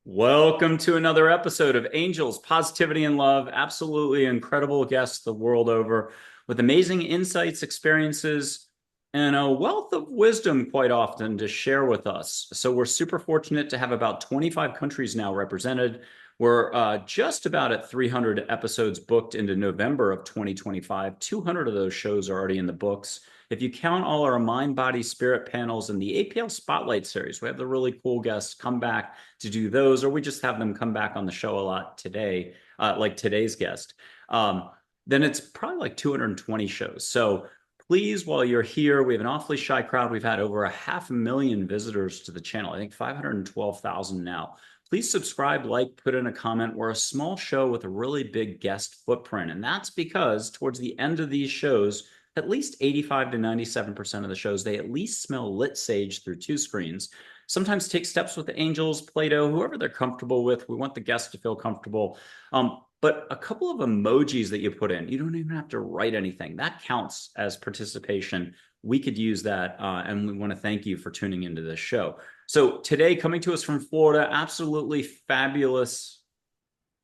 Welcome to another episode of Angels, Positivity, and Love. Absolutely incredible guests the world over with amazing insights, experiences, and a wealth of wisdom quite often to share with us. So we're super fortunate to have about 25 countries now represented. We're just about at 300 episodes booked into November of 2025. 200 of those shows are already in the books. If you count all our mind, body, spirit panels and the APL Spotlight series, we have the really cool guests come back to do those, or we just have them come back on the show a lot today, like today's guest. Then it's probably like 220 shows. So please, while you're here, we have an awfully shy crowd. We've had over 500,000 visitors to the channel. I think 512,000 now. Please subscribe, like, put in a comment. We're a small show with a really big guest footprint. And that's because towards the end of these shows, at least 85 to 97% of the shows, they at least smell lit sage through two screens. Sometimes take steps with the angels, Play-Doh, whoever they're comfortable with. We want the guests to feel comfortable. But a couple of emojis that you put in, you don't even have to write anything. That counts as participation. We could use that, and we want to thank you for tuning into this show. So today, coming to us from Florida, absolutely fabulous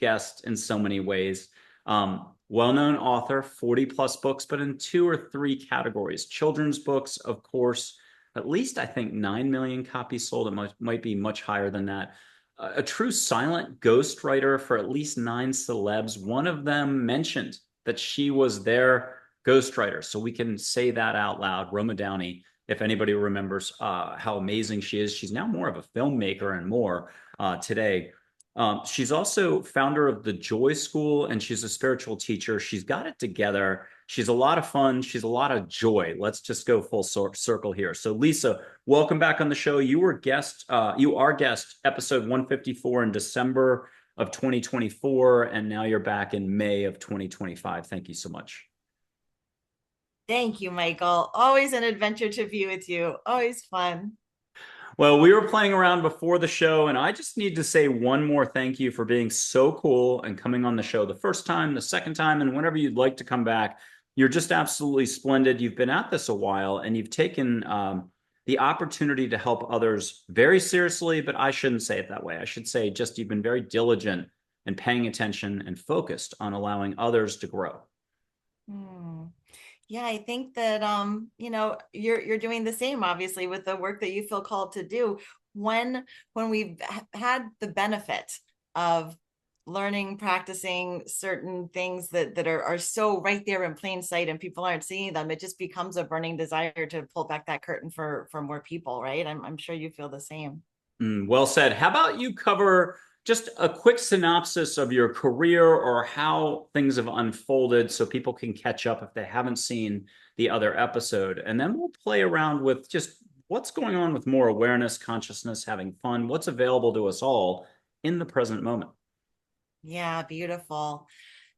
guest in so many ways. Well-known author, 40 plus books, but in 2 or 3 categories. Children's books, of course, at least I think 9 million copies sold. It might be much higher than that. A true silent ghostwriter for at least 9 celebs. One of them mentioned that she was their ghostwriter. So we can say that out loud. Roma Downey, if anybody remembers how amazing she is. She's now more of a filmmaker and more today. She's also founder of the Joy School, and she's a spiritual teacher. She's got it together. She's a lot of fun. She's a lot of joy. Let's just go full circle here. So, Lisa, welcome back on the show. You were guest, you are guest episode 154 in December of 2024, and now you're back in May of 2025. Thank you so much. Thank you, Michael. Always an adventure to be with you. Always fun. Well, we were playing around before the show, and I just need to say one more thank you for being so cool and coming on the show the first time, the second time, and whenever you'd like to come back. You're just absolutely splendid. You've been at this a while, and you've taken the opportunity to help others very seriously, but I shouldn't say it that way. I should say just you've been very diligent and paying attention and focused on allowing others to grow. Hmm. Yeah, I think that you're doing the same, obviously, with the work that you feel called to do. When we've had the benefit of learning, practicing certain things that are so right there in plain sight and people aren't seeing them, it just becomes a burning desire to pull back that curtain for more people, right? I'm sure you feel the same. Well said. How about you cover just a quick synopsis of your career or how things have unfolded so people can catch up if they haven't seen the other episode? And then we'll play around with just what's going on with more awareness, consciousness, having fun, what's available to us all in the present moment. Yeah, beautiful.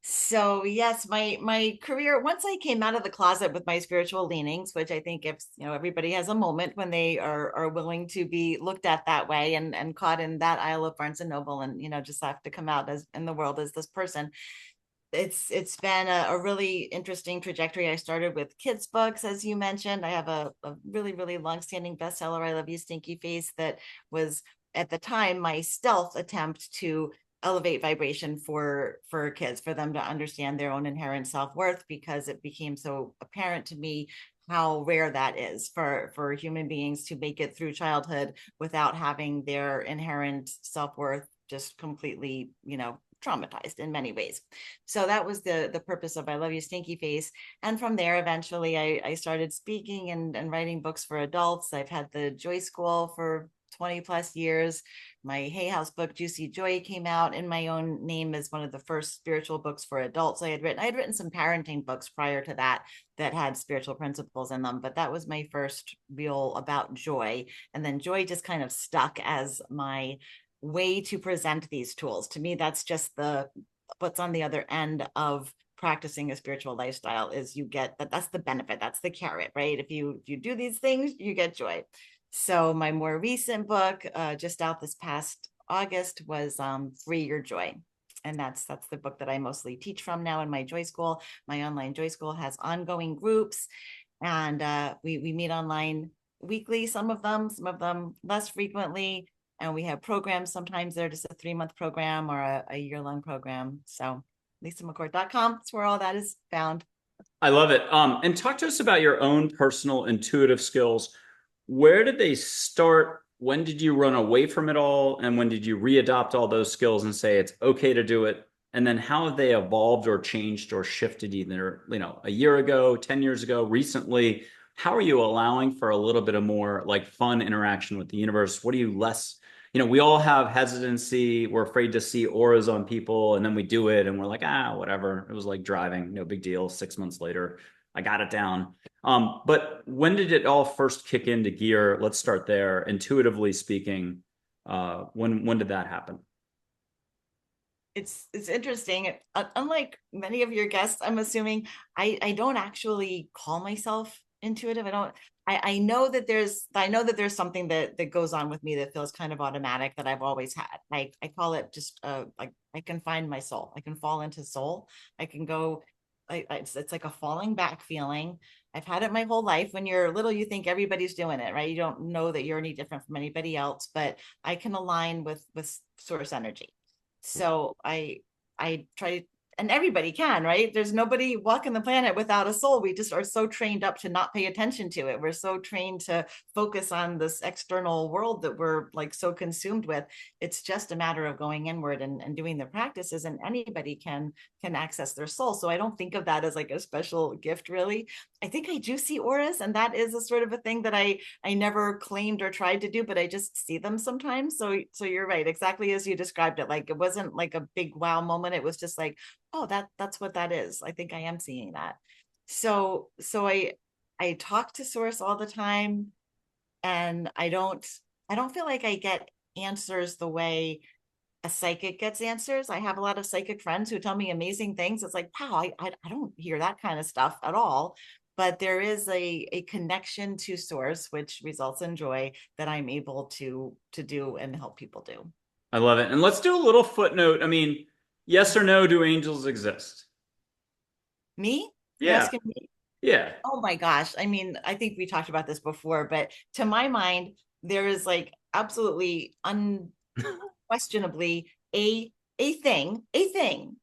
So yes, my career, once I came out of the closet with my spiritual leanings, which I think if everybody has a moment when they are willing to be looked at that way and caught in that aisle of Barnes and Noble and just have to come out as in the world as this person. It's been a really interesting trajectory. I started with kids books, as you mentioned. I have a really, really long-standing bestseller, I Love You, Stinky Face, that was at the time my stealth attempt to elevate vibration for kids, for them to understand their own inherent self-worth, because it became so apparent to me how rare that is for human beings to make it through childhood without having their inherent self-worth just completely traumatized in many ways. So that was the purpose of I Love You, Stinky Face. And from there, eventually I started speaking and writing books for adults. I've had the Joy School for 20 plus years. My Hay House book, Juicy Joy, came out in my own name as one of the first spiritual books for adults I had written. I had written some parenting books prior to that had spiritual principles in them, but that was my first real about joy. And then joy just kind of stuck as my way to present these tools. To me, that's just what's on the other end of practicing a spiritual lifestyle is you get that's the benefit, that's the carrot, right? If you do these things, you get joy. So my more recent book, just out this past August, was Free Your Joy. And that's the book that I mostly teach from now in my Joy School. My online Joy School has ongoing groups, and we meet online weekly, some of them less frequently. And we have programs. Sometimes they're just a 3-month program or a year-long program. So lisamccourt.com. That's where all that is found. I love it. And talk to us about your own personal intuitive skills. Where did they start? When did you run away from it all? And when did you readopt all those skills and say it's okay to do it? And then how have they evolved or changed or shifted either, a year ago, 10 years ago, recently? How are you allowing for a little bit of more like fun interaction with the universe? What are you less, we all have hesitancy. We're afraid to see auras on people, and then we do it and we're like, whatever. It was like driving, no big deal. 6 months later, I got it down. But when did it all first kick into gear? Let's start there. Intuitively speaking, when did that happen? It's interesting. Unlike many of your guests, I'm assuming I don't actually call myself intuitive. I know that there's something that goes on with me that feels kind of automatic that I've always had. I call it just like I can find my soul. I can fall into soul. I can go. It's like a falling back feeling. I've had it my whole life. When you're little, you think everybody's doing it, right? You don't know that you're any different from anybody else, but I can align with source energy. So I try, and everybody can, right? There's nobody walking the planet without a soul. We just are so trained up to not pay attention to it. We're so trained to focus on this external world that we're like so consumed with. It's just a matter of going inward and doing the practices, and anybody can access their soul. So I don't think of that as like a special gift, really. I think I do see auras, and that is a sort of a thing that I never claimed or tried to do, but I just see them sometimes. So you're right, exactly as you described it. Like it wasn't like a big wow moment. It was just like, oh, that's what that is. I think I am seeing that. So I talk to source all the time, and I don't feel like I get answers the way a psychic gets answers. I have a lot of psychic friends who tell me amazing things. It's like, wow, I don't hear that kind of stuff at all. But there is a connection to source, which results in joy that I'm able to do and help people do. I love it. And let's do a little footnote. I mean, yes or no, do angels exist? Me? You're Yeah. asking me? Yeah. Oh my gosh. I mean, I think we talked about this before, but to my mind, there is like absolutely unquestionably a thing.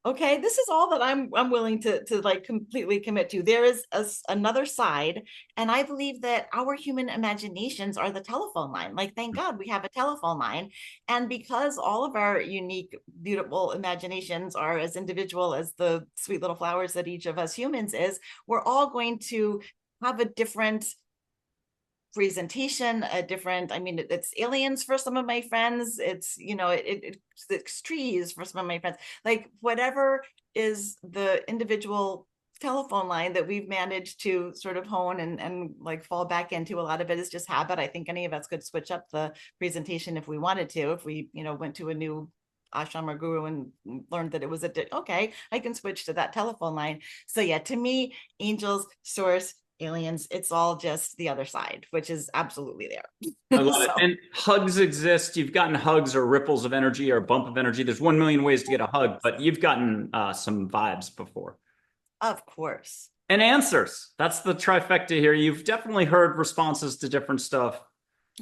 Okay. This is all that I'm willing to like completely commit to. There is another side. And I believe that our human imaginations are the telephone line. Like, thank God we have a telephone line. And because all of our unique, beautiful imaginations are as individual as the sweet little flowers that each of us humans is, we're all going to have a different presentation, a different, I mean, it's aliens for some of my friends, it's trees for some of my friends, like whatever is the individual telephone line that we've managed to sort of hone and like fall back into. A lot of it is just habit. I think any of us could switch up the presentation if we wanted to, if we went to a new ashram or guru and learned that it was okay, I can switch to that telephone line. So yeah, to me, angels, source, aliens, it's all just the other side, which is absolutely I there. love it. So And hugs exist. You've gotten hugs or ripples of energy or a bump of energy. There's 1 million ways to get a hug, but you've gotten some vibes before. of course. And answers. That's the trifecta here. You've definitely heard responses to different stuff.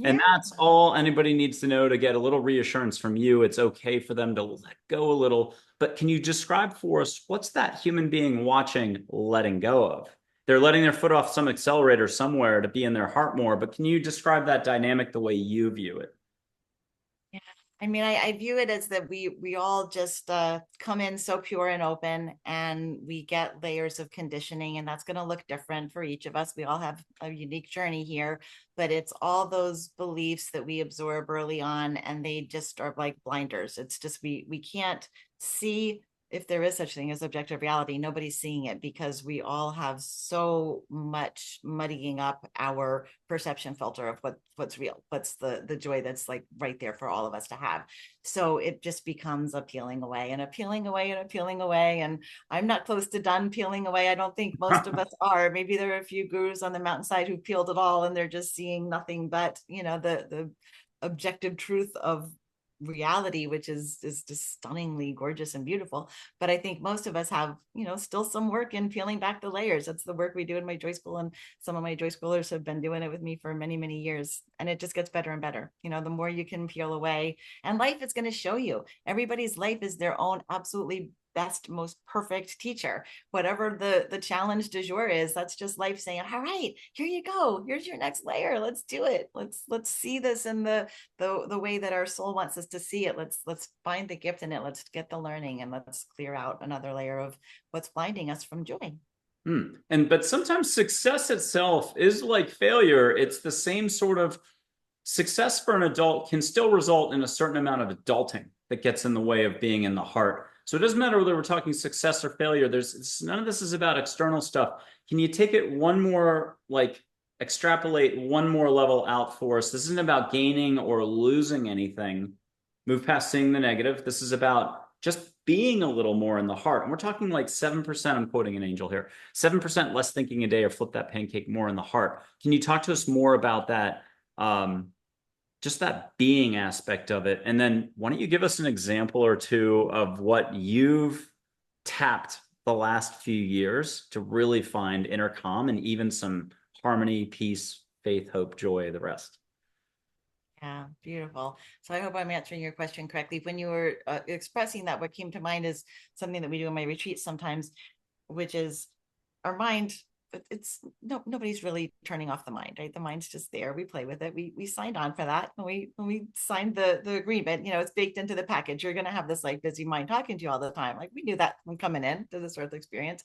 And Yeah. that's all anybody needs to know to get a little reassurance from you. It's okay for them to let go a little. But can you describe for us what's that human being watching letting go of? They're letting their foot off some accelerator somewhere to be in their heart more. But can you describe that dynamic the way you view it? Yeah. I mean, I view it as that we all just come in so pure and open, and we get layers of conditioning, and that's going to look different for each of us. We all have a unique journey here, but it's all those beliefs that we absorb early on, and they just are like blinders. It's just we can't see, if there is such thing as objective reality. Nobody's seeing it because we all have so much muddying up our perception filter of what's real, what's the joy that's like right there for all of us to have. So it just becomes a peeling away and a peeling away and a peeling away. And I'm not close to done peeling away. I don't think most of us are. Maybe there are a few gurus on the mountainside who peeled it all and they're just seeing nothing but the objective truth of reality, which is just stunningly gorgeous and beautiful. But I think most of us have, still some work in peeling back the layers. That's the work we do in my joy school, and some of my joy schoolers have been doing it with me for many, many years, and it just gets better and better. The more you can peel away, and life is going to show you. Everybody's life is their own absolutely best, most perfect teacher. Whatever the challenge du jour is, that's just life saying, all right, here you go, here's your next layer, let's do it. Let's see this in the way that our soul wants us to see it. Let's find the gift in it, let's get the learning, and let's clear out another layer of what's blinding us from joy. But sometimes success itself is like failure. It's the same sort of success for an adult can still result in a certain amount of adulting that gets in the way of being in the heart. So it doesn't matter whether we're talking success or failure. None of this is about external stuff. Can you take it one more, like extrapolate one more level out for us? This isn't about gaining or losing anything. Move past seeing the negative. This is about just being a little more in the heart. And we're talking like 7%, I'm quoting an angel here, 7% less thinking a day, or flip that pancake more in the heart. Can you talk to us more about that? Just that being aspect of it. And then why don't you give us an example or two of what you've tapped the last few years to really find inner calm and even some harmony, peace, faith, hope, joy, the rest. Yeah, beautiful. So I hope I'm answering your question correctly. When you were expressing that, what came to mind is something that we do in my retreats sometimes, which is our mind. It's nobody's really turning off the mind, right? The mind's just there. We play with it. We signed on for that when we signed the agreement. It's baked into the package. You're going to have this like busy mind talking to you all the time. Like we knew that from coming in to this earth experience.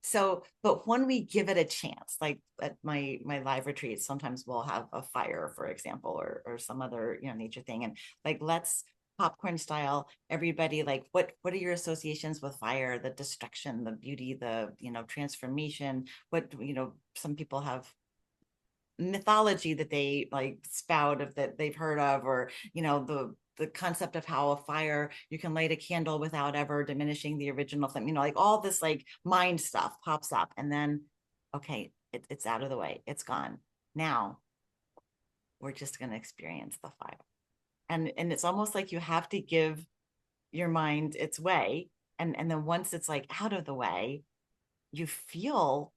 So, but when we give it a chance, like at my live retreats, sometimes we'll have a fire, for example, or some other nature thing, and like let's popcorn style, everybody, like what are your associations with fire? The destruction, the beauty, the transformation. What some people have mythology that they like spout of that they've heard of, or the concept of how a fire, you can light a candle without ever diminishing the original thing, like all this like mind stuff pops up, and then okay, it's out of the way, it's gone. Now we're just going to experience the fire, and it's almost like you have to give your mind its way, and then once it's like out of the way, you feel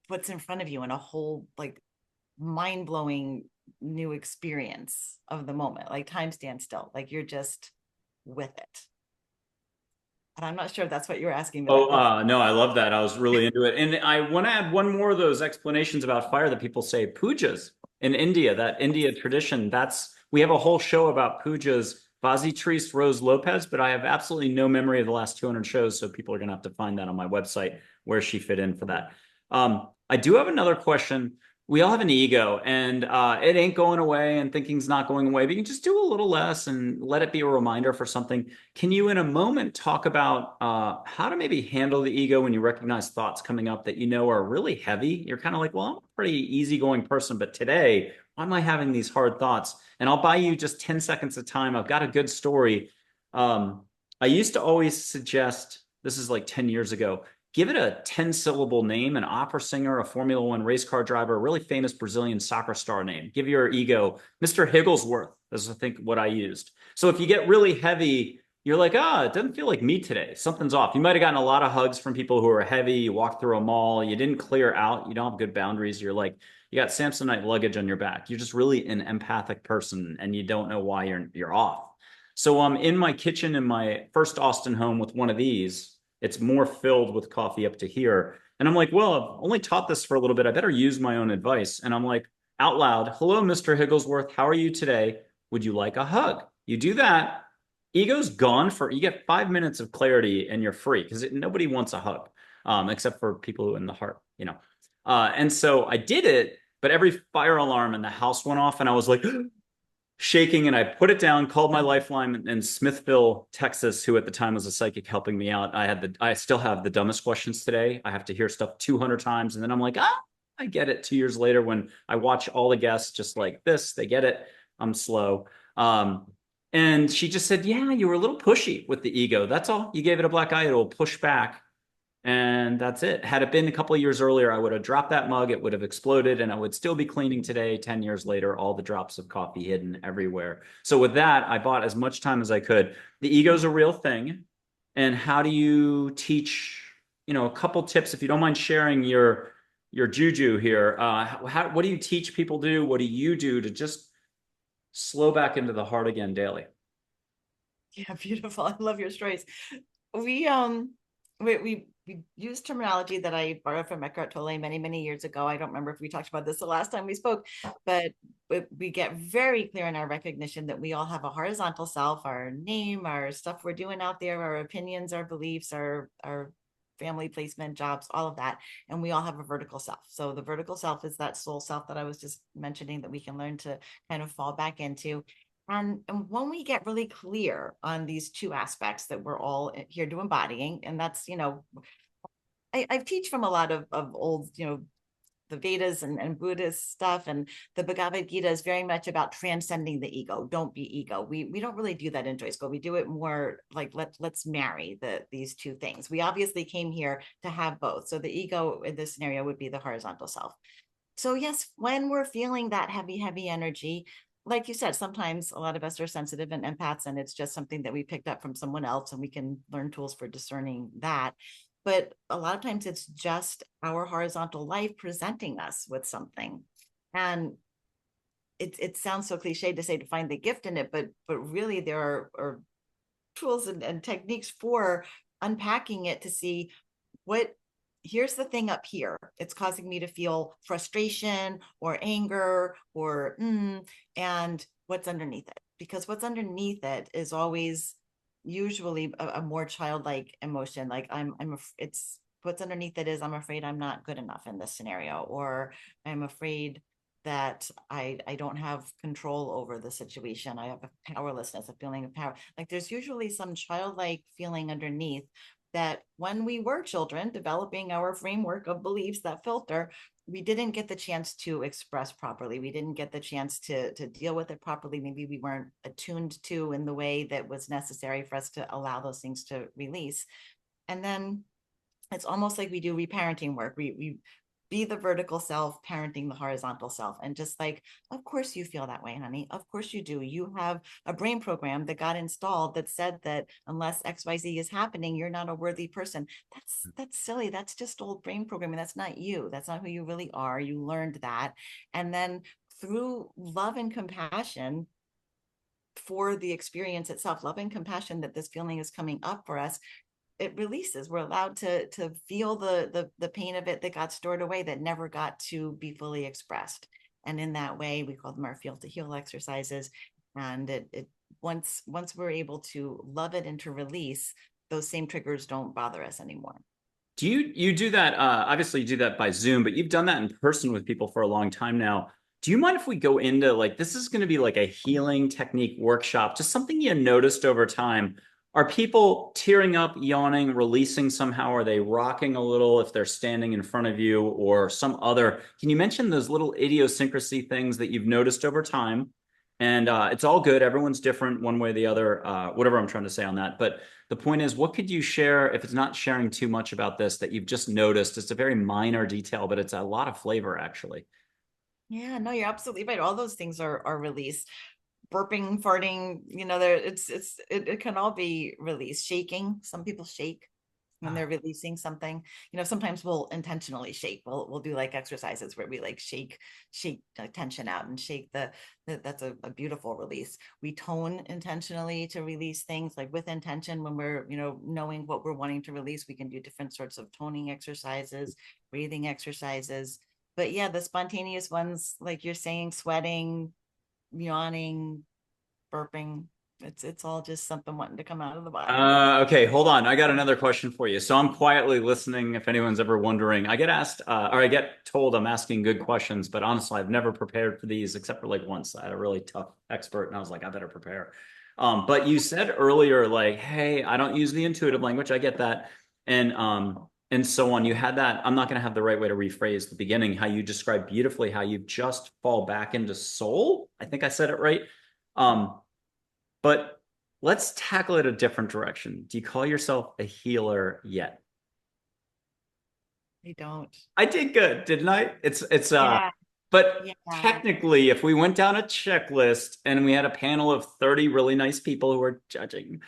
what's in front of you in a whole like mind-blowing new experience of the moment. Like time stands still, like you're just with it. And I'm not sure if that's what you were asking, but No, I love that. I was really into it. And I want to add one more of those explanations about fire that people say, pujas in India, that India tradition. We have a whole show about pujas, Vazi Tris Rose Lopez, but I have absolutely no memory of the last 200 shows. So people are going to have to find that on my website where she fit in for that. I do have another question. We all have an ego, and it ain't going away, and thinking's not going away, but you can just do a little less and let it be a reminder for something. Can you, in a moment, talk about how to maybe handle the ego when you recognize thoughts coming up that are really heavy? You're kind of like, well, I'm a pretty easygoing person, but today, why am I having these hard thoughts? And I'll buy you just 10 seconds of time. I've got a good story. I used to always suggest, this is like 10 years ago, give it a 10-syllable name, an opera singer, a Formula One race car driver, a really famous Brazilian soccer star name. Give your ego Mr. Higglesworth. Is I think what I used. So if you get really heavy, you're like, it doesn't feel like me today. Something's off. You might have gotten a lot of hugs from people who are heavy. You walked through a mall. You didn't clear out. You don't have good boundaries. You're like, you got Samsonite luggage on your back. You're just really an empathic person, and you don't know why you're off. So I'm in my kitchen in my first Austin home with one of these. It's more filled with coffee up to here. And I'm like, well, I've only taught this for a little bit. I better use my own advice. And I'm like, out loud, hello, Mr. Higglesworth. How are you today? Would you like a hug? You do that, ego's gone you get 5 minutes of clarity and you're free, because nobody wants a hug, except for people who are in the heart, and so I did it, but every fire alarm in the house went off and I was like, shaking, and I put it down, called my lifeline in Smithville, Texas, who at the time was a psychic helping me out. I still have the dumbest questions today. I have to hear stuff 200 times. And then I'm like, I get it 2 years later when I watch all the guests just like this, they get it. I'm slow. And she just said, yeah, you were a little pushy with the ego. That's all. You gave it a black eye. It'll push back. And that's it. Had it been a couple of years earlier, I would have dropped that mug. It would have exploded, and I would still be cleaning today, 10 years later, all the drops of coffee hidden everywhere. So with that, I bought as much time as I could. The ego is a real thing. And how do you teach, a couple tips, if you don't mind sharing your juju here. What do you teach people to do? What do you do to just slow back into the heart again daily? Yeah, beautiful. I love your stories. We use terminology that I borrowed from Eckhart Tolle many, many years ago. I don't remember if we talked about this the last time we spoke, but we get very clear in our recognition that we all have a horizontal self, our name, our stuff we're doing out there, our opinions, our beliefs, our family placement, jobs, all of that. And we all have a vertical self. So the vertical self is that soul self that I was just mentioning that we can learn to kind of fall back into. And when we get really clear on these two aspects that we're all here to embodying, and that's, I teach from a lot of old, the Vedas and Buddhist stuff, and the Bhagavad Gita is very much about transcending the ego. Don't be ego. We don't really do that in Joy School. We do it more like let's marry these two things. We obviously came here to have both. So the ego in this scenario would be the horizontal self. So yes, when we're feeling that heavy energy, like you said, sometimes a lot of us are sensitive and empaths, and it's just something that we picked up from someone else, and we can learn tools for discerning that. But a lot of times it's just our horizontal life presenting us with something. And it sounds so cliche to say to find the gift in it, but really there are tools and techniques for unpacking it to see what here's the thing up here. It's causing me to feel frustration or anger or and what's underneath it. Because what's underneath it is always usually a more childlike emotion. Like it's what's underneath it is I'm afraid I'm not good enough in this scenario, or I'm afraid that I don't have control over the situation. I have a powerlessness, a feeling of power. Like there's usually some childlike feeling underneath that when we were children developing our framework of beliefs, that filter, we didn't get the chance to express properly. We didn't get the chance to deal with it properly. Maybe we weren't attuned to in the way that was necessary for us to allow those things to release. And then it's almost like we do reparenting work. We be the vertical self parenting the horizontal self, and just like, of course you feel that way, honey, of course you do. You have a brain program that got installed that said that unless XYZ is happening, you're not a worthy person. That's silly. That's just old brain programming. That's not you. That's not who you really are. You learned that. And then through love and compassion for the experience itself, love and compassion that this feeling is coming up for us, it releases. We're allowed to feel the pain of it that got stored away, that never got to be fully expressed. And in that way, we call them our feel to heal exercises. And it once we're able to love it and to release, those same triggers don't bother us anymore. Do you do that? Obviously, you do that by Zoom, but you've done that in person with people for a long time now. Do you mind if we go into like this is going to be like a healing technique workshop, just something you noticed over time? Are people tearing up, yawning, releasing somehow? Are they rocking a little if they're standing in front of you or some other? Can you mention those little idiosyncrasy things that you've noticed over time? And it's all good. Everyone's different one way or the other, whatever I'm trying to say on that. But the point is, what could you share if it's not sharing too much about this that you've just noticed? It's a very minor detail, but it's a lot of flavor, actually. Yeah, no, you're absolutely right. All those things are released. Burping, farting, there it can all be released. Shaking. Some people shake when they're releasing something. Sometimes we'll intentionally shake. We'll do like exercises where we like shake the tension out and shake that's a beautiful release. We tone intentionally to release things, like with intention. When we're knowing what we're wanting to release, we can do different sorts of toning exercises, breathing exercises. But yeah, the spontaneous ones, like you're saying, sweating, yawning, burping, it's all just something wanting to come out of the body. Okay, hold on. I got another question for you. So I'm quietly listening. If anyone's ever wondering, I get asked, or I get told I'm asking good questions, but honestly, I've never prepared for these except for like once. I had a really tough expert, and I was like, I better prepare. But you said earlier, like, hey, I don't use the intuitive language. I get that, and so on. You had that. I'm not going to have the right way to rephrase the beginning. How you described beautifully how you just fall back into soul. I think I said it right. But let's tackle it a different direction. Do you call yourself a healer yet? I don't. I did good, didn't I? Yeah, But yeah. technically, if we went down a checklist and we had a panel of 30 really nice people who are judging,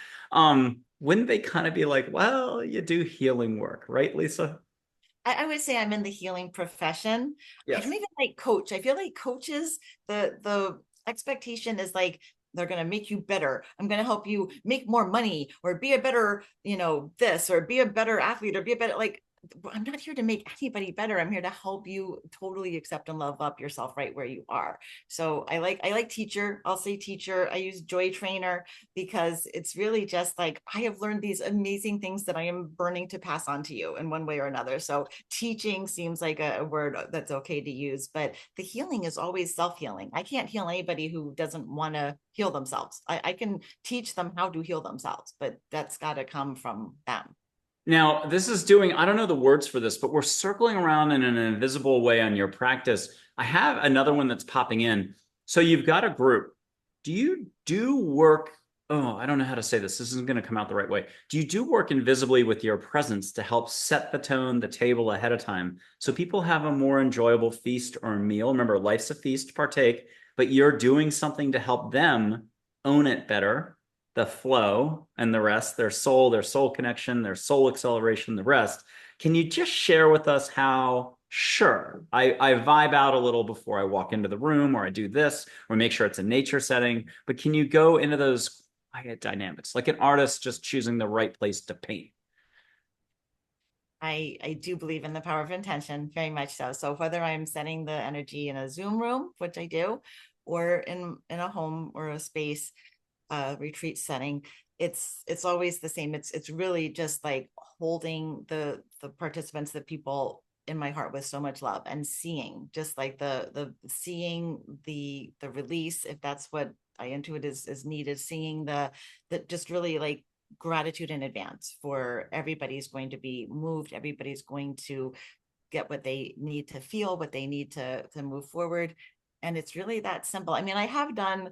wouldn't they kind of be like, well, you do healing work, right, Lisa? I would say I'm in the healing profession. I don't Yes. even like coach. I feel like coaches, the expectation is like they're going to make you better. I'm going to help you make more money or be a better, this or be a better athlete or be a better like I'm not here to make anybody better. I'm here to help you totally accept and love up yourself right where you are. So I like teacher. I'll say teacher. I use joy trainer because it's really just like I have learned these amazing things that I am burning to pass on to you in one way or another. So teaching seems like a word that's okay to use, but the healing is always self-healing. I can't heal anybody who doesn't want to heal themselves. I can teach them how to heal themselves, but that's got to come from them. Now, this is doing, I don't know the words for this, but we're circling around in an invisible way on your practice. I have another one that's popping in. So you've got a group. Do you do work? Oh, I don't know how to say this. This isn't going to come out the right way. Do you do work invisibly with your presence to help set the tone, the table ahead of time, so people have a more enjoyable feast or meal? Remember, life's a feast, partake, but you're doing something to help them own it better, the flow and the rest, their soul connection, their soul acceleration, the rest. Can you just share with us how, sure, I vibe out a little before I walk into the room, or I do this, or make sure it's a nature setting, but can you go into those quiet dynamics, like an artist just choosing the right place to paint? I do believe in the power of intention very much so. So whether I'm setting the energy in a Zoom room, which I do, or in a home or a space, retreat setting, it's always the same. It's really just like holding the participants, the people in my heart with so much love and seeing just like the seeing the release, if that's what I intuit is needed, seeing the just really like gratitude in advance for everybody's going to be moved, everybody's going to get what they need to feel, what they need to move forward. And it's really that simple. I mean, I have done,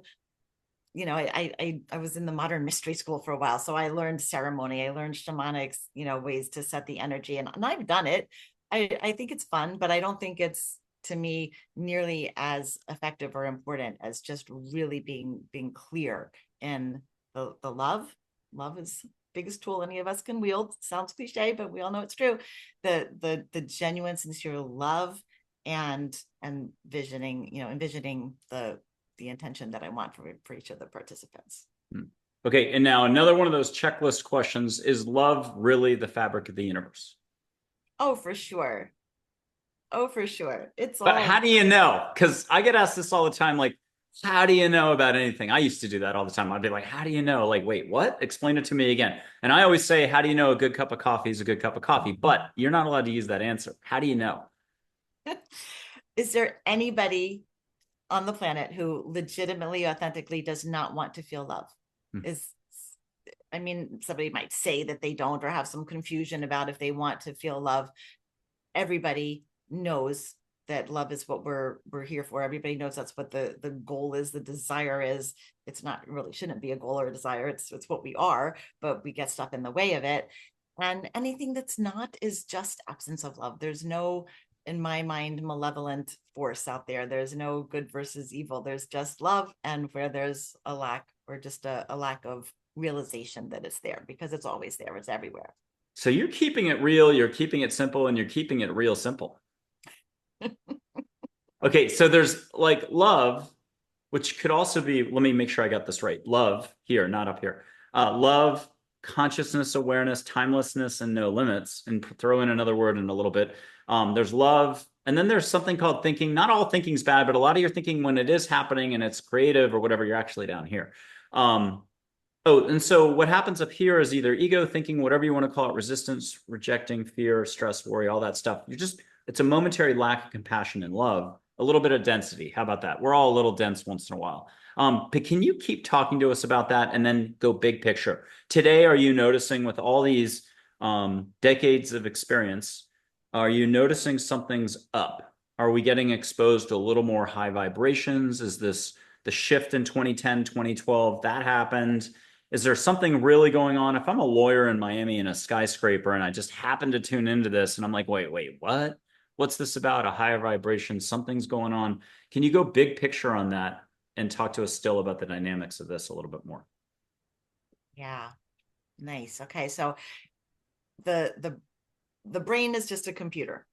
I was in the modern mystery school for a while, so I learned ceremony, I learned shamanics, ways to set the energy, and I've done it. I think it's fun, but I don't think it's to me nearly as effective or important as just really being clear in the love. Love is the biggest tool any of us can wield. Sounds cliche, but we all know it's true. The genuine, sincere love and envisioning the intention that I want for each of the participants. Hmm. Okay, and now another one of those checklist questions: is love really the fabric of the universe? Oh, for sure. Oh, for sure. It's But how all do you know? Because I get asked this all the time, like, how do you know about anything? I used to do that all the time. I'd be like, how do you know? Like, wait, what? Explain it to me again. And I always say, how do you know a good cup of coffee is a good cup of coffee? But you're not allowed to use that answer. How do you know? is there anybody on the planet who legitimately, authentically does not want to feel love? Hmm. Is I mean, somebody might say that they don't or have some confusion about if they want to feel love. Everybody knows that love is what we're here for. Everybody knows that's what the goal is, the desire is. It's not really shouldn't be a goal or a desire. It's what we are, but we get stuff in the way of it. And anything that's not is just absence of love. There's no, in my mind, malevolent force out there. There's no good versus evil. There's just love. And where there's a lack or just a lack of realization that it's there, because it's always there, it's everywhere. So you're keeping it real, you're keeping it simple, and you're keeping it real simple. Okay, so there's like love, which could also be, let me make sure I got this right. Love here, not up here. Love, consciousness, awareness, timelessness, and no limits. And throw in another word in a little bit. There's love. And then there's something called thinking. Not all thinking's bad, but a lot of your thinking when it is happening and it's creative or whatever, you're actually down here. Oh, and so what happens up here is either ego thinking, whatever you want to call it, resistance, rejecting, fear, stress, worry, all that stuff. It's a momentary lack of compassion and love, a little bit of density. How about that? We're all a little dense once in a while. But can you keep talking to us about that and then go big picture? Today, are you noticing with all these decades of experience, are you noticing something's up? Are we getting exposed to a little more high vibrations? Is this the shift in 2010, 2012 that happened? Is there something really going on? If I'm a lawyer in Miami in a skyscraper and I just happen to tune into this and I'm like, wait, what? What's this about? A higher vibration, something's going on. Can you go big picture on that and talk to us still about the dynamics of this a little bit more? Yeah. Nice. Okay. So the the the brain is just a computer.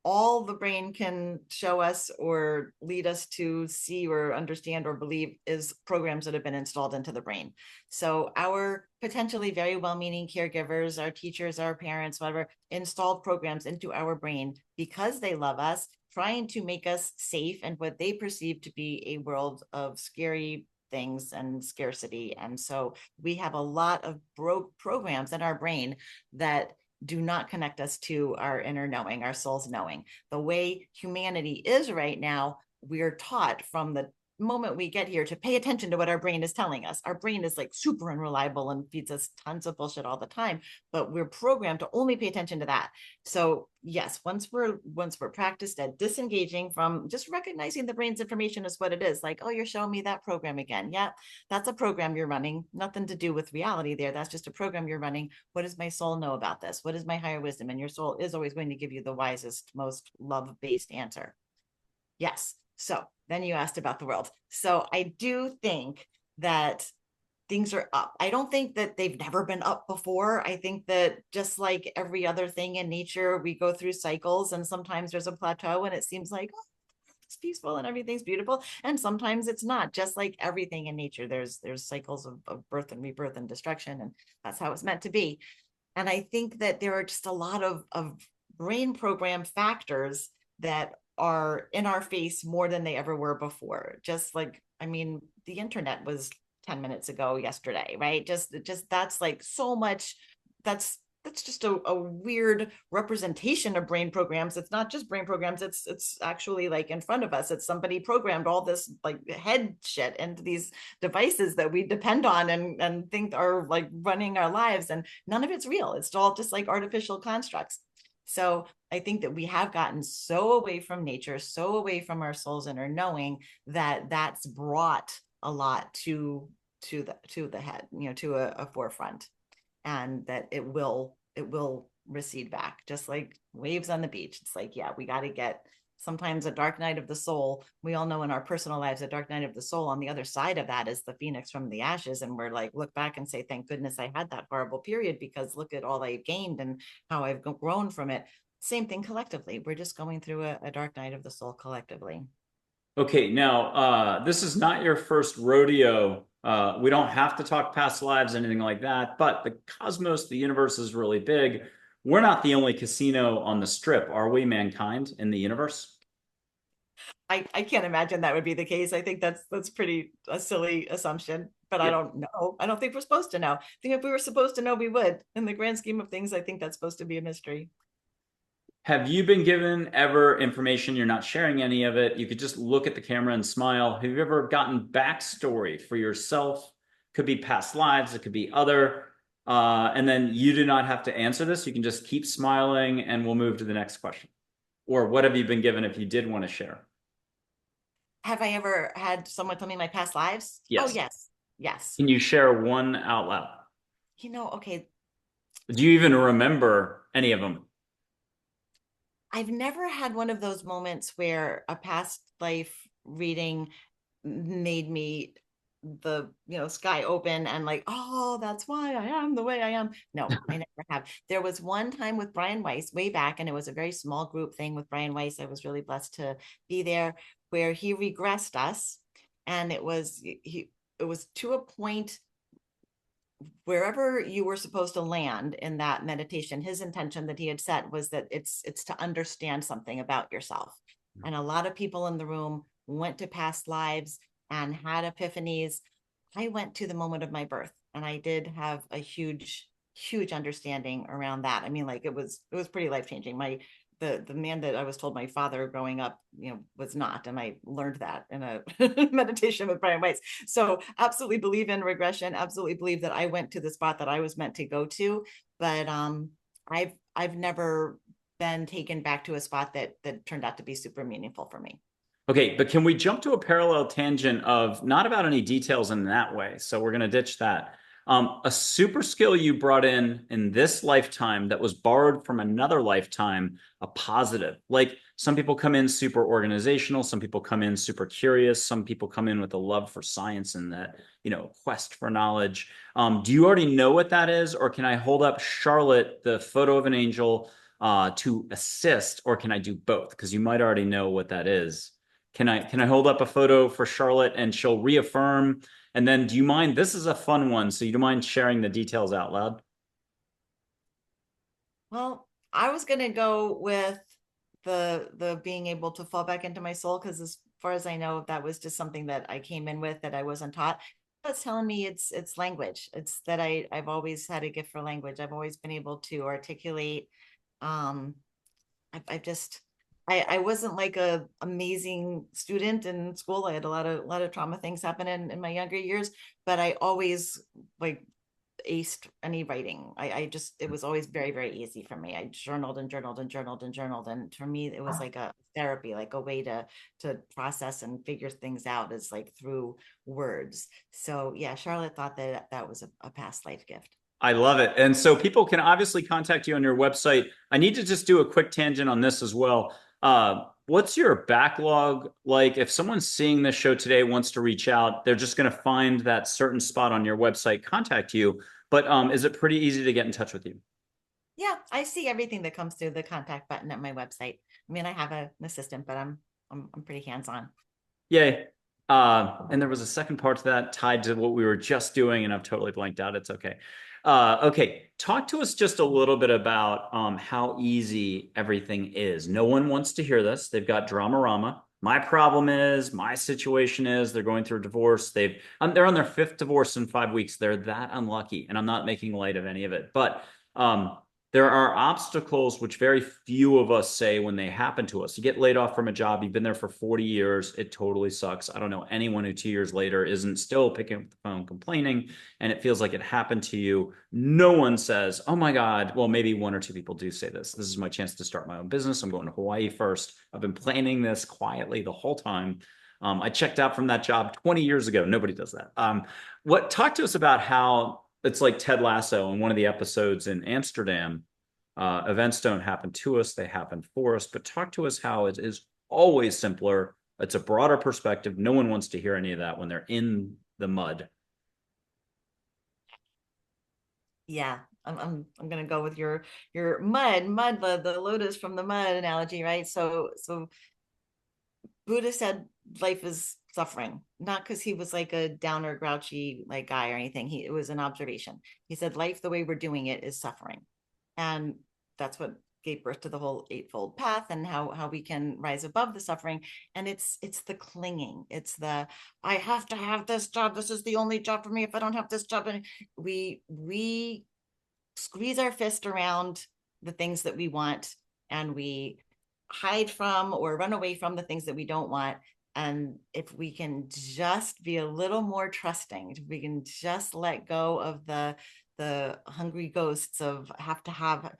All the brain can show us or lead us to see or understand or believe is programs that have been installed into the brain. So our potentially very well-meaning caregivers, our teachers, our parents, whatever, installed programs into our brain because they love us, trying to make us safe in what they perceive to be a world of scary things and scarcity. And so we have a lot of programs in our brain that do not connect us to our inner knowing, our soul's knowing. The way humanity is right now, we're taught from the moment we get here to pay attention to what our brain is telling us. Our brain is like super unreliable and feeds us tons of bullshit all the time, but we're programmed to only pay attention to that. So yes, once we're practiced at disengaging from just recognizing the brain's information is what it is, like, oh, you're showing me that program again. Yeah, that's a program you're running, nothing to do with reality there. That's just a program you're running. What does my soul know about this? What is my higher wisdom? And your soul is always going to give you the wisest, most love-based answer. Yes. So then you asked about the world. So I do think that things are up. I don't think that they've never been up before. I think that just like every other thing in nature, we go through cycles, and sometimes there's a plateau and it seems like, oh, it's peaceful and everything's beautiful. And sometimes it's not. Just like everything in nature, there's cycles of birth and rebirth and destruction. And that's how it's meant to be. And I think that there are just a lot of brain program factors that are in our face more than they ever were before. Just like, I mean, the internet was 10 minutes ago yesterday, right? Just that's like so much. That's just a weird representation of brain programs. It's not just brain programs. It's actually like in front of us. It's somebody programmed all this like head shit into these devices that we depend on and think are like running our lives. And none of it's real. It's all just like artificial constructs. So I think that we have gotten so away from nature, so away from our soul's inner knowing, that that's brought a lot to the head, to a forefront, and that it will recede back, just like waves on the beach. It's like, yeah, we got to get sometimes a dark night of the soul. We all know in our personal lives, a dark night of the soul. On the other side of that is the phoenix from the ashes. And we're like, look back and say, thank goodness I had that horrible period, because look at all I gained and how I've grown from it. Same thing collectively. We're just going through a dark night of the soul collectively. Okay, now this is not your first rodeo. We don't have to talk past lives, anything like that, but the cosmos, the universe is really big. We're not the only casino on the strip, are we, mankind, in the universe? I can't imagine that would be the case. I think that's pretty a silly assumption, but I Yeah. don't know. I don't think we're supposed to know. I think if we were supposed to know, we would. In the grand scheme of things, I think that's supposed to be a mystery. Have you been given ever information, you're not sharing any of it, you could just look at the camera and smile? Have you ever gotten backstory for yourself? Could be past lives, it could be other. And then you do not have to answer this. You can just keep smiling and we'll move to the next question. Or what have you been given if you did want to share? Have I ever had someone tell me my past lives? Oh, Yes. yes. Yes. Can you share one out loud? Okay, Do you even remember any of them? I've never had one of those moments where a past life reading made me the sky open and like, oh, that's why I am the way I am. No, I never have. There was one time with Brian Weiss way back, and it was a very small group thing with Brian Weiss. I was really blessed to be there, where he regressed us, and it was to a point wherever you were supposed to land in that meditation. His intention that he had set was that it's to understand something about yourself. And a lot of people in the room went to past lives and had epiphanies. I went to the moment of my birth, and I did have a huge understanding around that. I mean, like it was pretty life-changing. The man that I was told my father growing up, was not. And I learned that in a meditation with Brian Weiss. So absolutely believe in regression, absolutely believe that I went to the spot that I was meant to go to. But I've never been taken back to a spot that turned out to be super meaningful for me. Okay, but can we jump to a parallel tangent of not about any details in that way? So we're going to ditch that. A super skill you brought in this lifetime that was borrowed from another lifetime, a positive. Like some people come in super organizational, some people come in super curious, some people come in with a love for science and that, quest for knowledge. Do you already know what that is, or can I hold up Charlotte, the photo of an angel, to assist, or can I do both? Because you might already know what that is. Can I hold up a photo for Charlotte and she'll reaffirm? And then do you mind? This is a fun one, so you don't mind sharing the details out loud? Well, I was gonna go with the being able to fall back into my soul, because as far as I know, that was just something that I came in with that I wasn't taught. It's telling me it's language. It's that I've always had a gift for language. I've always been able to articulate. Um, I just I wasn't like a amazing student in school. I had a lot of trauma things happen in my younger years, but I always like aced any writing. I just, it was always very, very easy for me. I journaled and journaled and journaled and journaled. And for me, it was like a therapy, like a way to process and figure things out, is like through words. So yeah, Charlotte thought that that was a past life gift. I love it. And so people can obviously contact you on your website. I need to just do a quick tangent on this as well. What's your backlog like? If someone's seeing this show today, wants to reach out, they're just going to find that certain spot on your website, contact you. But is it pretty easy to get in touch with you? Yeah, I see everything that comes through the contact button at my website. I mean, I have an assistant, but I'm pretty hands-on. Yay. And there was a second part to that tied to what we were just doing, and I've totally blanked out. It's okay. Okay, talk to us just a little bit about how easy everything is. No one wants to hear this. They've got drama rama. My problem is, my situation is, they're going through a divorce. They're on their fifth divorce in 5 weeks. They're that unlucky, and I'm not making light of any of it. But um, there are obstacles which very few of us say when they happen to us. You get laid off from a job, you've been there for 40 years, it totally sucks. I don't know anyone who 2 years later isn't still picking up the phone complaining, and it feels like it happened to you. No one says, oh my God. Well, maybe one or two people do say this. This is my chance to start my own business. I'm going to Hawaii first. I've been planning this quietly the whole time. I checked out from that job 20 years ago. Nobody does that. Talk to us about how it's like Ted Lasso in one of the episodes in Amsterdam. Events don't happen to us, they happen for us. But talk to us how it is always simpler. It's a broader perspective. No one wants to hear any of that when they're in the mud. Yeah, I'm gonna go with your mud, the lotus from the mud analogy, right? So Buddha said life is suffering, not because he was like a downer, grouchy like guy or anything. It was an observation. He said life, the way we're doing it, is suffering, and that's what gave birth to the whole eightfold path, and how we can rise above the suffering. And it's the clinging. It's the, I have to have this job. This is the only job for me. If I don't have this job, and we squeeze our fist around the things that we want, and we hide from or run away from the things that we don't want. And if we can just be a little more trusting, if we can just let go of the hungry ghosts of have to have,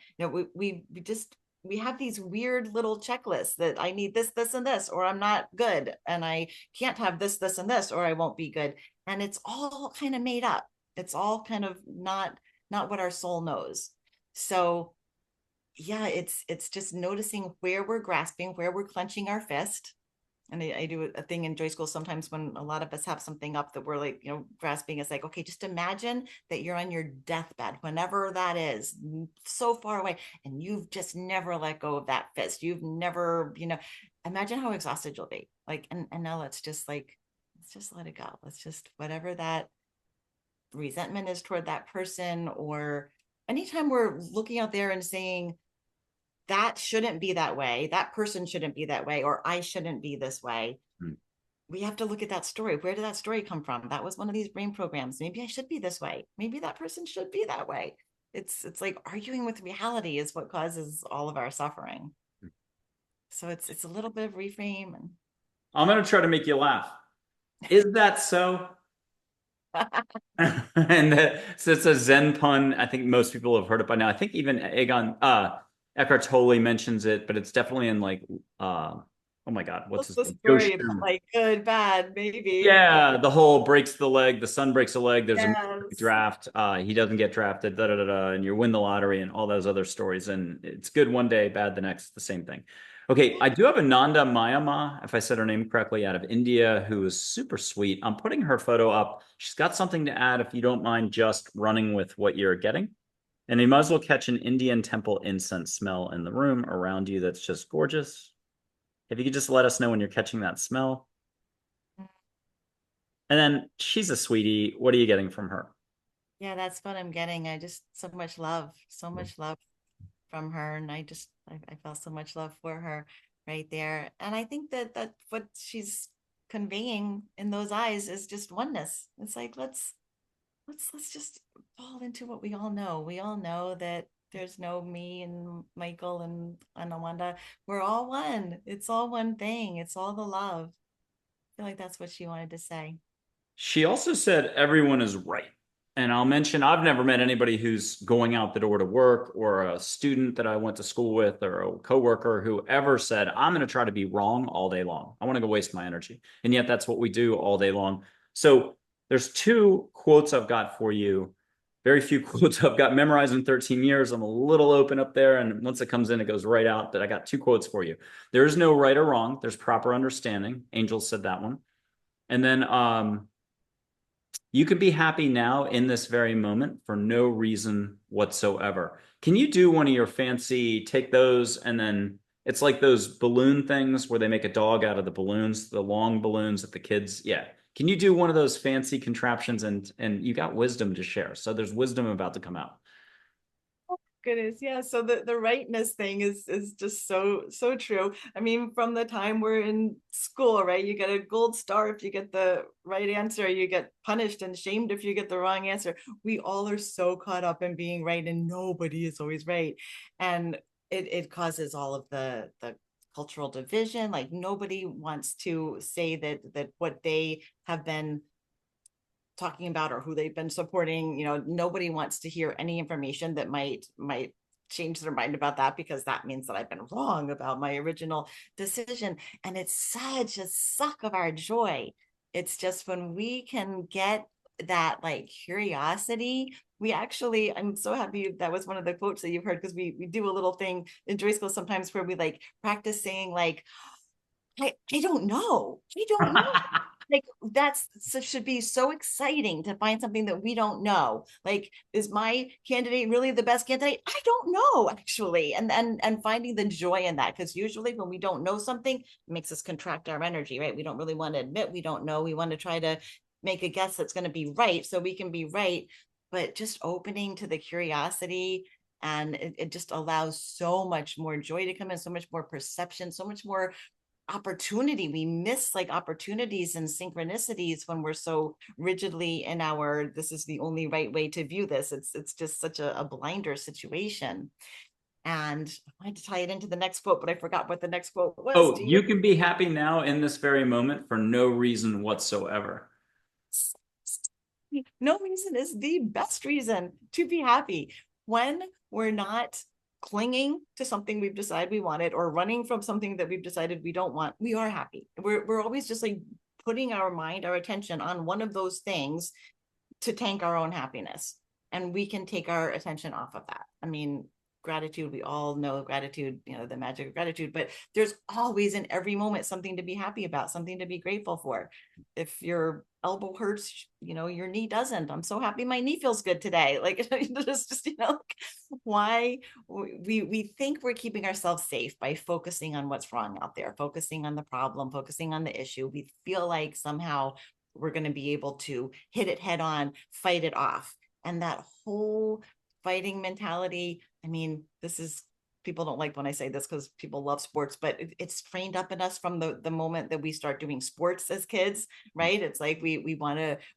we just, we have these weird little checklists that I need this and this, or I'm not good, and I can't have this and this, or I won't be good. And it's all kind of made up. It's all kind of not what our soul knows. So yeah, it's just noticing where we're grasping, where we're clenching our fist. And I do a thing in joy school sometimes when a lot of us have something up that we're like, grasping. It's like, okay, just imagine that you're on your deathbed, whenever that is, so far away, and you've just never let go of that fist. You've never, imagine how exhausted you'll be. Like, and now let's just let it go. Let's just, whatever that resentment is toward that person, or anytime we're looking out there and saying, that shouldn't be that way, that person shouldn't be that way, or I shouldn't be this way. Hmm. We have to look at that story. Where did that story come from? That was one of these brain programs. Maybe I should be this way. Maybe that person should be that way. It's like arguing with reality is what causes all of our suffering. So it's a little bit of reframe. I'm going to try to make you laugh. Is that so? So it's a Zen pun. I think most people have heard it by now. I think even Eckhart Tolle mentions it, but it's definitely in like Oh my God, what's What's his the name? Joe story about, Sherman. like good, bad, maybe? Yeah, the whole breaks the leg, the son breaks a leg, there's a Yes. draft, he doesn't get drafted, da da da da, and you win the lottery and all those other stories. And it's good one day, bad the next, the same thing. Okay, I do have a Nanda Mayama, if I said her name correctly, out of India, who is super sweet. I'm putting her photo up. She's got something to add if you don't mind just running with what you're getting. And you might as well catch an Indian temple incense smell in the room around you that's just gorgeous. If you could just let us know when you're catching that smell. And then she's a sweetie. What are you getting from her? Yeah, that's what I'm getting. I just so much love from her. And I felt so much love for her right there. And I think that what she's conveying in those eyes is just oneness. It's like, let's just fall into what we all know. We all know that there's no me and Michael and Awanda. We're all one. It's all one thing. It's all the love. I feel like that's what she wanted to say. She also said everyone is right. And I'll mention I've never met anybody who's going out the door to work or a student that I went to school with or a coworker who ever said, I'm going to try to be wrong all day long. I want to go waste my energy. And yet that's what we do all day long. So there's two quotes I've got for you. Very few quotes I've got memorized in 13 years. I'm a little open up there. And once it comes in, it goes right out. But I got two quotes for you. There is no right or wrong. There's proper understanding. Angel said that one. And then you can be happy now in this very moment for no reason whatsoever. Can you do one of your fancy take those and then it's like those balloon things where they make a dog out of the balloons, the long balloons that the kids, yeah. Can you do one of those fancy contraptions and you got wisdom to share. So there's wisdom about to come out. Goodness, yeah. So the rightness thing is just so true. I mean, from the time we're in school, right? You get a gold star if you get the right answer. You get punished and shamed if you get the wrong answer. We all are so caught up in being right, and nobody is always right. And it causes all of the cultural division. Like nobody wants to say that what they have been talking about or who they've been supporting, nobody wants to hear any information that might change their mind about that, because that means that I've been wrong about my original decision. And it's such a suck of our joy. It's just when we can get that like curiosity, I'm so happy that was one of the quotes that you've heard, because we do a little thing in joy school sometimes where we like practice saying like, I don't know. I don't know. Like that's so should be so exciting to find something that we don't know. Like, is my candidate really the best candidate? I don't know, actually. And finding the joy in that, because usually when we don't know something, it makes us contract our energy, right? We don't really want to admit we don't know. We want to try to make a guess that's going to be right so we can be right. But just opening to the curiosity, and it just allows so much more joy to come in, so much more perception, so much more opportunity. We miss like opportunities and synchronicities when we're so rigidly in our this is the only right way to view this. It's just such a blinder situation. And I wanted to tie it into the next quote, but I forgot what the next quote was. Oh, Do you? you can be happy now in this very moment for no reason whatsoever. No reason is the best reason to be happy. When we're not clinging to something we've decided we wanted or running from something that we've decided we don't want, we are happy. We're always just like putting our mind, our attention on one of those things to tank our own happiness. And we can take our attention off of that. I mean, gratitude, we all know gratitude, the magic of gratitude, but there's always in every moment something to be happy about, something to be grateful for. If your elbow hurts, your knee doesn't. I'm so happy my knee feels good today. Like it's just, why we think we're keeping ourselves safe by focusing on what's wrong out there, focusing on the problem, focusing on the issue. We feel like somehow we're going to be able to hit it head on, fight it off. And that whole fighting mentality, I mean, people don't like when I say this because people love sports, but it's trained up in us from the moment that we start doing sports as kids, right? It's like we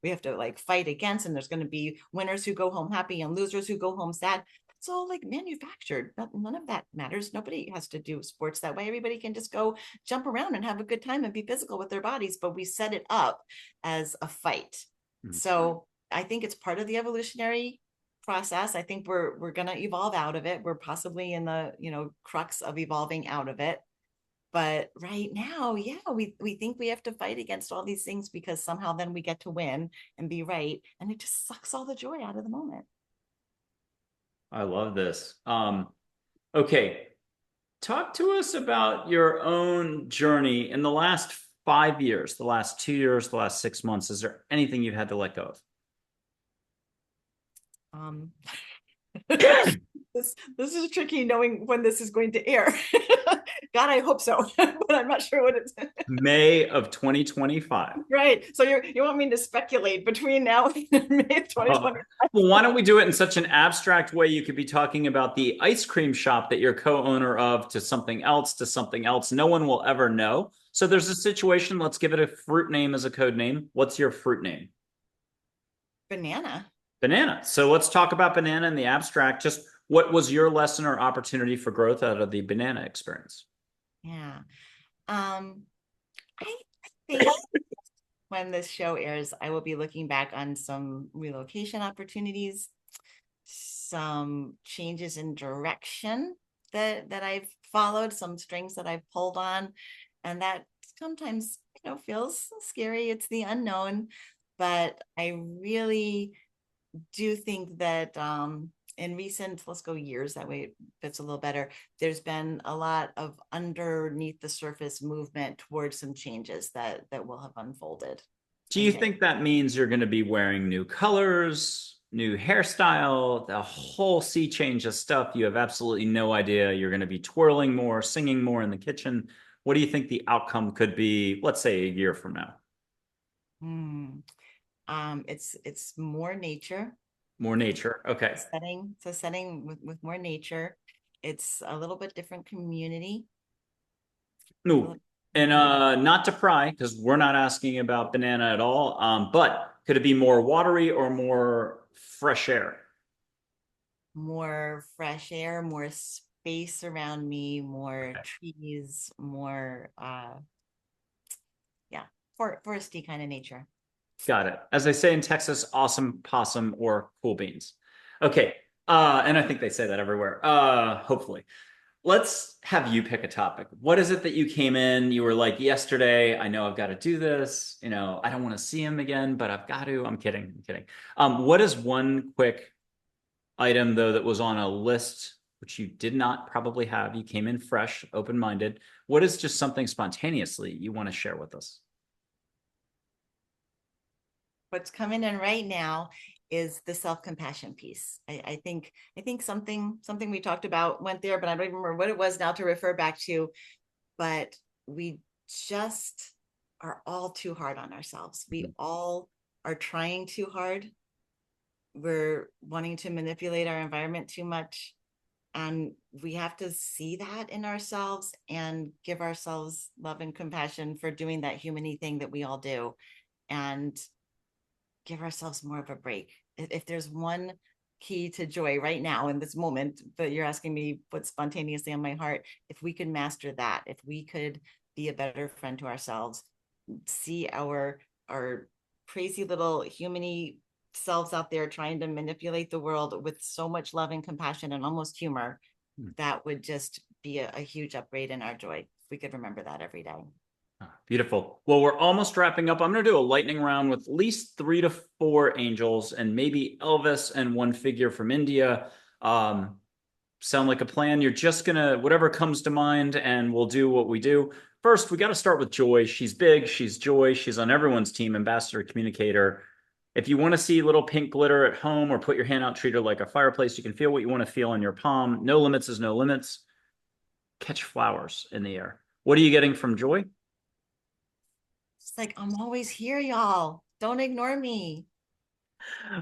have to like fight against, and there's going to be winners who go home happy and losers who go home sad. It's all like manufactured. None of that matters. Nobody has to do sports that way. Everybody can just go jump around and have a good time and be physical with their bodies, but we set it up as a fight. Mm. So I think it's part of the evolutionary process. I think we're going to evolve out of it. We're possibly in the crux of evolving out of it. But right now, yeah, we think we have to fight against all these things because somehow then we get to win and be right. And it just sucks all the joy out of the moment. I love this. Okay. Talk to us about your own journey in the last 5 years, the last 2 years, the last 6 months. Is there anything you've had to let go Um, of? this is tricky knowing when this is going to air. God, I hope so, but I'm not sure what it's. May of 2025. Right. So you want me to speculate between now and May of Uh, 2020? well, why don't we do it in such an abstract way? You could be talking about the ice cream shop that you're co-owner of to something else, to something else. No one will ever know. So there's a situation. Let's give it a fruit name as a code name. What's your fruit name? Banana. Banana. So let's talk about banana in the abstract. Just what was your lesson or opportunity for growth out of the banana experience? Yeah. I think when this show airs, I will be looking back on some relocation opportunities, some changes in direction that I've followed, some strings that I've pulled on, and that sometimes feels scary. It's the unknown, but I really do think that in recent, let's go years, that way it fits a little better. There's been a lot of underneath the surface movement towards some changes that will have unfolded. Do you think that means you're going to be wearing new colors, new hairstyle, the whole sea change of stuff? You have absolutely no idea. You're going to be twirling more, singing more in the kitchen. What do you think the outcome could be, let's say a year from now? Hmm. It's more nature. More nature. Okay. It's a setting with more nature. It's a little bit different community. Ooh. And not to pry, because we're not asking about banana at all. But could it be more watery or more fresh air? More fresh air, more space around me, more Okay. trees, more yeah, foresty kind of nature. Got it. As they say in Texas, awesome possum or cool beans. Okay. And I think they say that everywhere. Hopefully. Let's have you pick a topic. What is it that you came in? You were like, yesterday, I know I've got to do this. I don't want to see him again, but I've got to. I'm kidding. I'm kidding. What is one quick item, though, that was on a list, which you did not probably have? You came in fresh, open-minded. What is just something spontaneously you want to share with us? What's coming in right now is the self-compassion piece. I think something we talked about went there, but I don't even remember what it was now to refer back to. But we just are all too hard on ourselves. We all are trying too hard. We're wanting to manipulate our environment too much. And we have to see that in ourselves and give ourselves love and compassion for doing that humany thing that we all do. And give ourselves more of a break. If there's one key to joy right now in this moment, but you're asking me what's spontaneously on my heart, if we could master that, if we could be a better friend to ourselves, see our crazy little humany selves out there trying to manipulate the world with so much love and compassion and almost humor, that would just be a huge upgrade in our joy if we could remember that every day. Beautiful. Well, we're almost wrapping up. I'm going to do a lightning round with at least 3 to 4 angels and maybe Elvis and one figure from India. Um, Sound like a plan? You're just going to, whatever comes to mind, and we'll do what we do. First, we got to start with Joy. She's big. She's Joy. She's on everyone's team, ambassador, communicator. If you want to see little pink glitter at home or put your hand out, treat her like a fireplace. You can feel what you want to feel on your palm. No limits is no limits. Catch flowers in the air. What are you getting from Joy? It's like, I'm always here, y'all. Don't ignore me.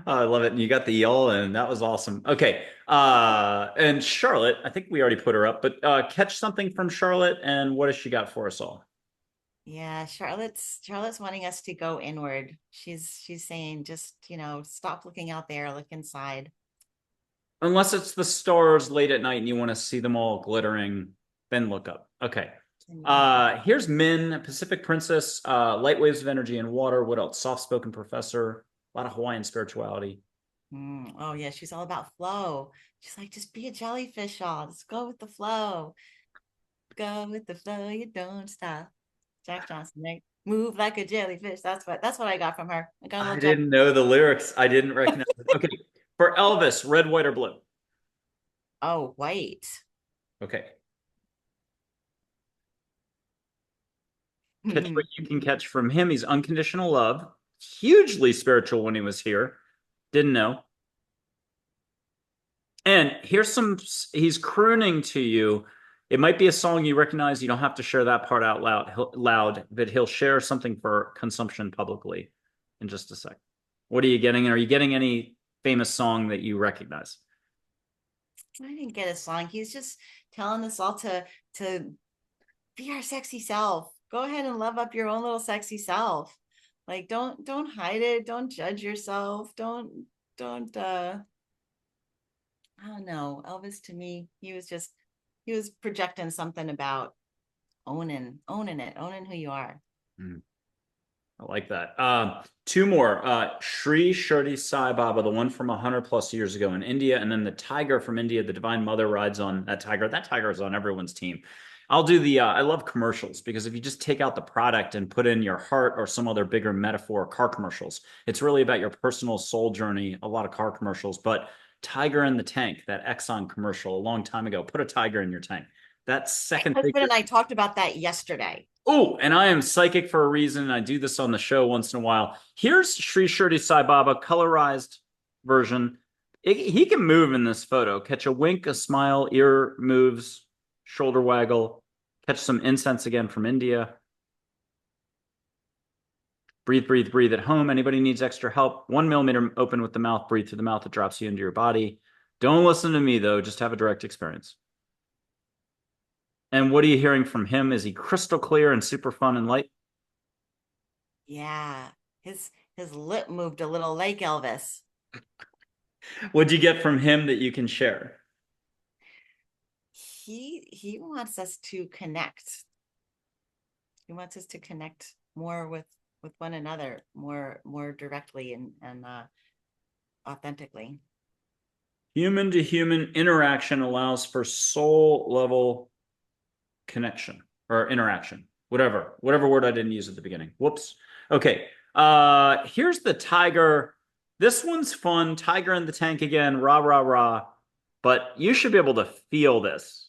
I love it. And you got the yell, and that was awesome. Okay. And Charlotte, I think we already put her up, but catch something from Charlotte, and what has she got for us all? Yeah, Charlotte's wanting us to go inward. She's saying just, stop looking out there, look inside. Unless it's the stars late at night and you want to see them all glittering, then look up. Okay. Here's Min, Pacific Princess, light waves of energy and water. What else? Soft spoken professor, a lot of Hawaiian spirituality. Oh yeah, she's all about flow. She's like, just be a jellyfish, y'all. Just go with the flow. Go with the flow, you don't stop. Jack Johnson, right? Move like a jellyfish. That's what I got from her. I got a I little Jack. didn't know the lyrics. I didn't recognize it. Okay. For Elvis, red, white, or blue? Oh, white. Okay. Catch what you can catch from him. He's unconditional love. Hugely spiritual when he was here. Didn't know. And here's some, he's crooning to you. It might be a song you recognize. You don't have to share that part out loud, but he'll share something for consumption publicly in just a sec. What are you getting? Are you getting any famous song that you recognize? I didn't get a song. He's just telling us all to be our sexy self. Go ahead and love up your own little sexy self. Like don't hide it. Don't judge yourself. Don't I don't know. Elvis to me, he was projecting something about owning it, owning who you are. Mm, I like that. Two more. Shirdi Sai Baba, the one from 100 plus years ago in India, and then the tiger from India, the Divine Mother rides on that tiger. That tiger is on everyone's team. I'll do the, I love commercials because if you just take out the product and put in your heart or some other bigger metaphor, car commercials, it's really about your personal soul journey, a lot of car commercials. But Tiger in the Tank, that Exxon commercial a long time ago, put a tiger in your tank. That My second husband figure. and I talked about that yesterday. Oh, and I am psychic for a reason. I do this on the show once in a while. Here's Sri Shirdi Sai Baba, colorized version. He can move in this photo. Catch a wink, a smile, ear moves, shoulder waggle. Catch some incense again from India. Breathe, breathe, breathe at home. Anybody needs extra help? 1 millimeter open with the mouth. Breathe through the mouth. It drops you into your body. Don't listen to me, though. Just have a direct experience. And what are you hearing from him? Is he crystal clear and super fun and light? Yeah. His lip moved a little like Elvis. What'd you get from him that you can share? He wants us to connect. He wants us to connect more with one another, more directly and authentically. Human to human interaction allows for soul level connection or interaction, whatever word I didn't use at the beginning. Whoops. Okay. Here's the tiger. This one's fun. Tiger in the tank again. Rah, rah, rah. But you should be able to feel this.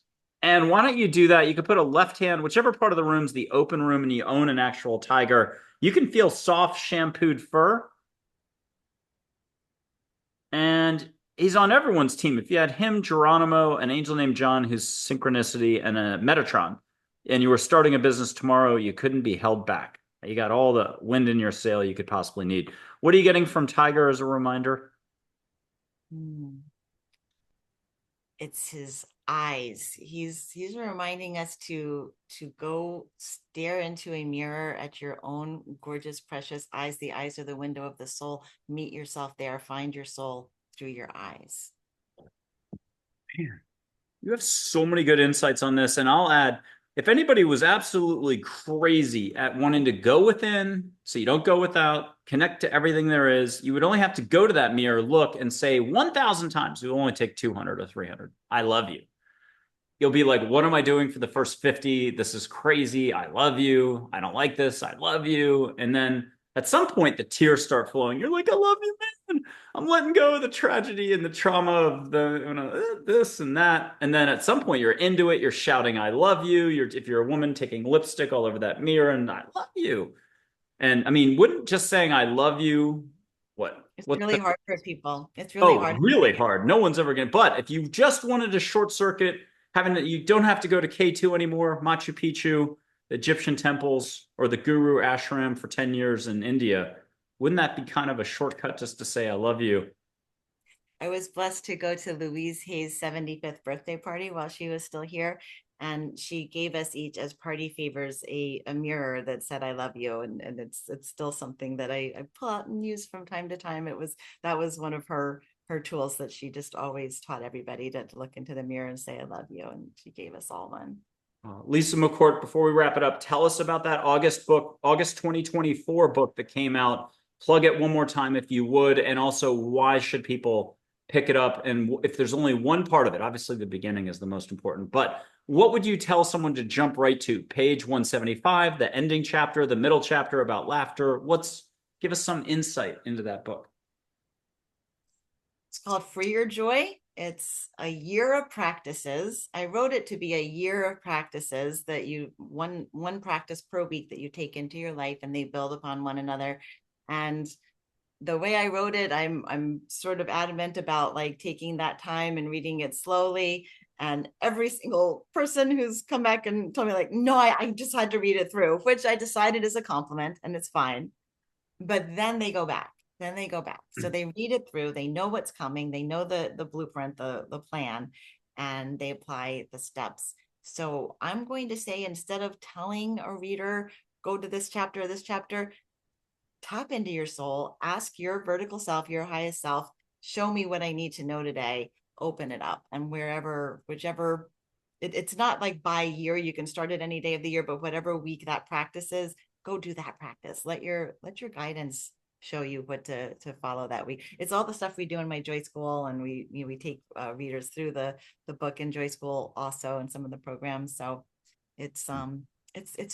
And why don't you do that? You could put a left hand, whichever part of the room's the open room and you own an actual tiger. You can feel soft shampooed fur. And he's on everyone's team. If you had him, Geronimo, an angel named John, who's synchronicity, and a Metatron, and you were starting a business tomorrow, you couldn't be held back. You got all the wind in your sail you could possibly need. What are you getting from Tiger as a reminder? It's his eyes. He's reminding us to go stare into a mirror at your own gorgeous, precious eyes. The eyes are the window of the soul. Meet yourself there. Find your soul through your eyes. Man, you have so many good insights on this. And I'll add, if anybody was absolutely crazy at wanting to go within, so you don't go without, connect to everything there is, you would only have to go to that mirror, look, and say 1,000 times. It will only take 200 or 300. I love you. You'll be like, what am I doing for the first 50? This is crazy. I love you. I don't like this. I love you. And then at some point, the tears start flowing. You're like, I love you, man. I'm letting go of the tragedy and the trauma of this and that. And then at some point, you're into it. You're shouting, I love you. If you're a woman, taking lipstick all over that mirror and I love you. And I mean, wouldn't just saying I love you, what? It's What's really the, hard for people. It's really oh, hard. really hard. No one's ever going to. But if you just wanted to short circuit, having that, you don't have to go to K2 anymore, Machu Picchu, Egyptian temples, or the Guru Ashram for 10 years in India. Wouldn't that be kind of a shortcut just to say, I love you? I was blessed to go to Louise Hay's 75th birthday party while she was still here. And she gave us each as party favors a mirror that said, I love you. And it's still something that I pull out and use from time to time. That was one of her tools that she just always taught everybody to look into the mirror and say, I love you. And she gave us all one. Lisa McCourt, before we wrap it up, tell us about that August 2024 book that came out. Plug it one more time if you would. And also, why should people pick it up. And if there's only one part of it, obviously the beginning is the most important, but what would you tell someone to jump right to? Page 175, the ending chapter, the middle chapter about laughter. Give us some insight into that book. It's called Free Your Joy. It's a year of practices. I wrote it to be a year of practices that you one practice per week that you take into your life, and they build upon one another. And the way I wrote it, I'm sort of adamant about like taking that time and reading it slowly. And every single person who's come back and told me like, no, I just had to read it through, which I decided is a compliment and it's fine. But then they go back. Then they go back. So they read it through, they know what's coming, they know the blueprint, the plan, and they apply the steps. So I'm going to say, instead of telling a reader, go to this chapter, tap into your soul, ask your vertical self, your highest self, show me what I need to know today, open it up. And whichever, it's not like by year, you can start it any day of the year, but whatever week that practice is, go do that practice. Let your guidance show you what to follow that week. It's all the stuff we do in my Joy School, and we take readers through the book in Joy School also, and some of the programs. So it's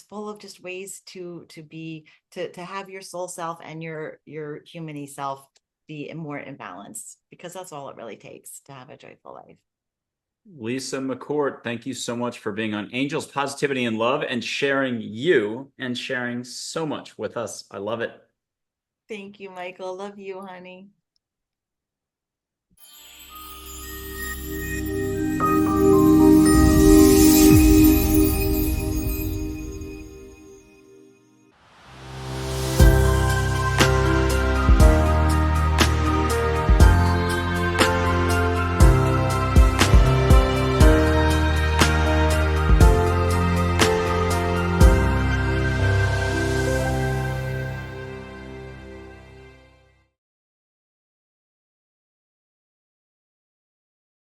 full of just ways to have your soul self and your humany self be more in balance, because that's all it really takes to have a joyful life. Lisa McCourt, thank you so much for being on Angels, Positivity, and Love, and sharing you and sharing so much with us. I love it. Thank you, Michael. Love you, honey.